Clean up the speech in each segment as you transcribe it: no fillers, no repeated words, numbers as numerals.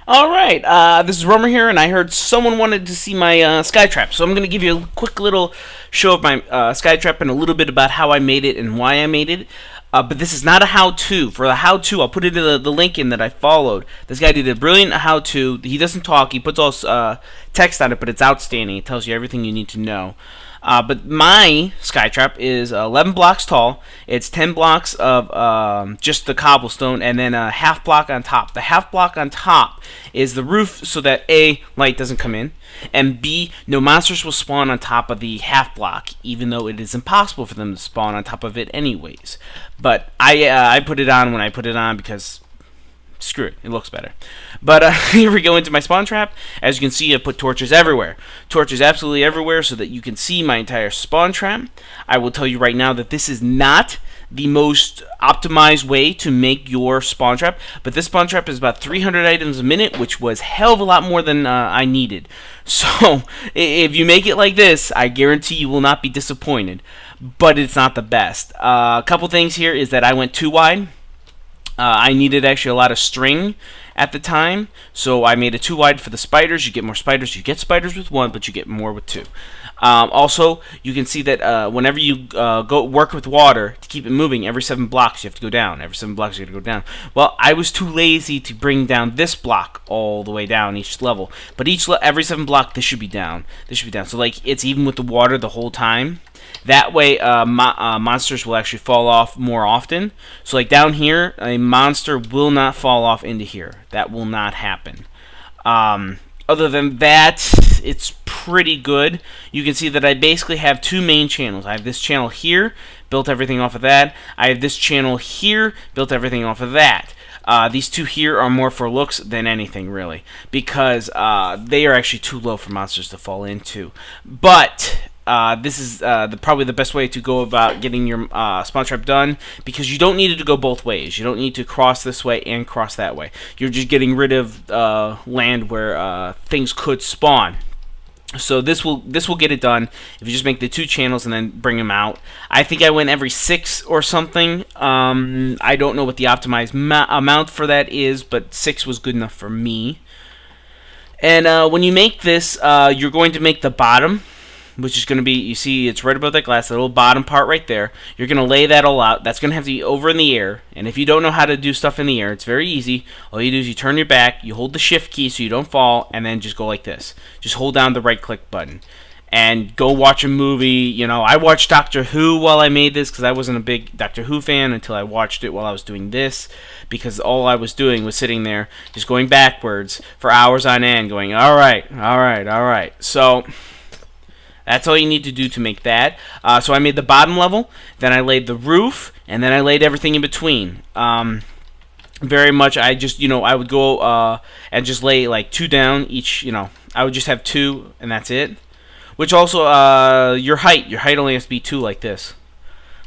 Alright, this is Roemer here, and I heard someone wanted to see my Skytrap, so I'm going to give you a quick little show of my Skytrap and a little bit about how I made it and why I made it. But this is not a how-to. For the how-to, I'll put it in the link in that I followed. This guy did a brilliant how-to. He doesn't talk, he puts all text on it, but it's outstanding. It tells you everything you need to know. But my Skytrap is 11 blocks tall. It's 10 blocks of just the cobblestone and then a half block on top. The half block on top is the roof so that A, light doesn't come in, and B, no monsters will spawn on top of the half block, even though it is impossible for them to spawn on top of it anyways. But I put it on when I put it on because screw it, it looks better. But here we go into my spawn trap. As you can see, I put torches everywhere. Torches absolutely everywhere so that you can see my entire spawn trap. I will tell you right now that this is not the most optimized way to make your spawn trap, but this spawn trap is about 300 items a minute, which was hell of a lot more than I needed. So if you make it like this, I guarantee you will not be disappointed, but it's not the best. A couple things here is that I went too wide. I needed actually a lot of string at the time, so I made it too wide for the spiders. You get more spiders. You get spiders with one, but you get more with two. Also, you can see that whenever you go work with water to keep it moving, every 7 blocks you have to go down. Every 7 blocks you have to go down. Well, I was too lazy to bring down this block all the way down each level, but every 7 block this should be down. This should be down. So like it's even with the water the whole time. That way, monsters will actually fall off more often. So like down here, a monster will not fall off into here. That will not happen. Other than that, it's pretty good. You can see that I basically have 2 main channels. I have this channel here, built everything off of that. I have this channel here, built everything off of that. These 2 here are more for looks than anything, really, because they are actually too low for monsters to fall into. But this is probably the best way to go about getting your spawn trap done, because you don't need it to go both ways. You don't need to cross this way and cross that way. You're just getting rid of land where things could spawn. So this will get it done if you just make the 2 channels and then bring them out. I think I went every 6 or something. I don't know what the optimized amount for that is, but 6 was good enough for me. And when you make this, you're going to make the bottom, which is going to be, you see it's right above that glass, that little bottom part right there. You're going to lay that all out. That's going to have to be over in the air. And if you don't know how to do stuff in the air, it's very easy. All you do is you turn your back, you hold the shift key so you don't fall, and then just go like this. Just hold down the right click button. And go watch a movie. You know, I watched Doctor Who while I made this, because I wasn't a big Doctor Who fan until I watched it while I was doing this, because all I was doing was sitting there just going backwards for hours on end, going, alright, alright, alright. So that's all you need to do to make that. So I made the bottom level, then I laid the roof, and then I laid everything in between. Very much, I just, I would go and just lay like 2 down each, I would just have 2, and that's it. Which also, your height only has to be 2 like this.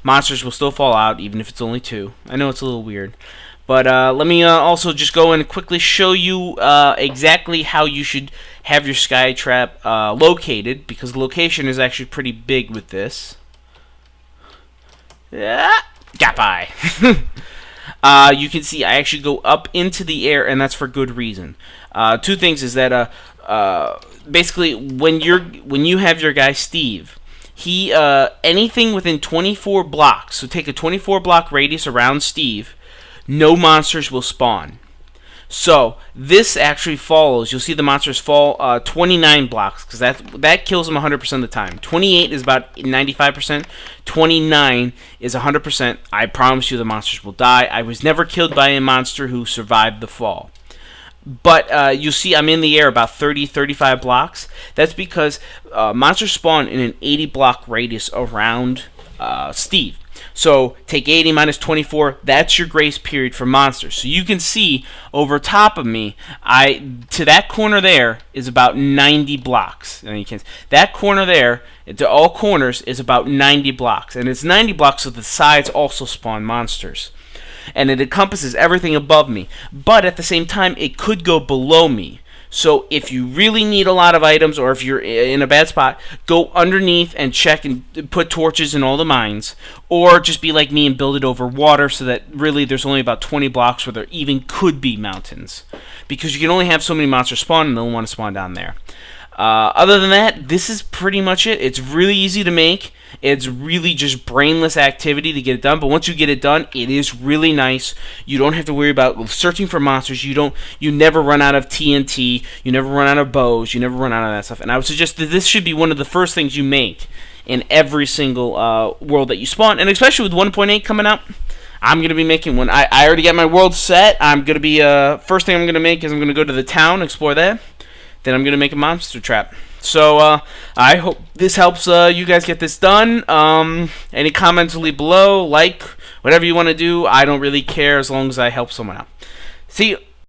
Monsters will still fall out, even if it's only 2. I know it's a little weird. But let me also just go and quickly show you exactly how you should have your sky trap located, because the location is actually pretty big with this. Yeah, got by. You can see I actually go up into the air, and that's for good reason. 2 things is that basically when you have your guy Steve, he anything within 24 blocks, so take a 24 block radius around Steve, no monsters will spawn. So this actually follows. You'll see the monsters fall 29 blocks, because that kills them 100% of the time. 28 is about 95%. 29 is 100%. I promise you the monsters will die. I was never killed by a monster who survived the fall. But you'll see I'm in the air about 30-35 blocks. That's because monsters spawn in an 80 block radius around Steve. So take 80 minus 24, that's your grace period for monsters. So you can see over top of me, to that corner there is about 90 blocks. And you can, that corner there, to all corners, is about 90 blocks. And it's 90 blocks so the sides also spawn monsters. And it encompasses everything above me. But at the same time, it could go below me. So if you really need a lot of items, or if you're in a bad spot, go underneath and check and put torches in all the mines, or just be like me and build it over water so that really there's only about 20 blocks where there even could be mountains, because you can only have so many monsters spawn and they'll want to spawn down there. Other than that, this is pretty much it. It's really easy to make. It's really just brainless activity to get it done, but once you get it done, it is really nice. You don't have to worry about searching for monsters. You never run out of TNT. You never run out of bows. You never run out of that stuff. And I would suggest that this should be one of the first things you make in every single world that you spawn, and especially with 1.8 coming out. I'm going to be making one. I already got my world set. I'm going to be, first thing I'm going to make is I'm going to go to the town, explore that. Then I'm going to make a monster trap. So I hope this helps you guys get this done. Any comments, leave below. Like, whatever you want to do. I don't really care as long as I help someone out. See you.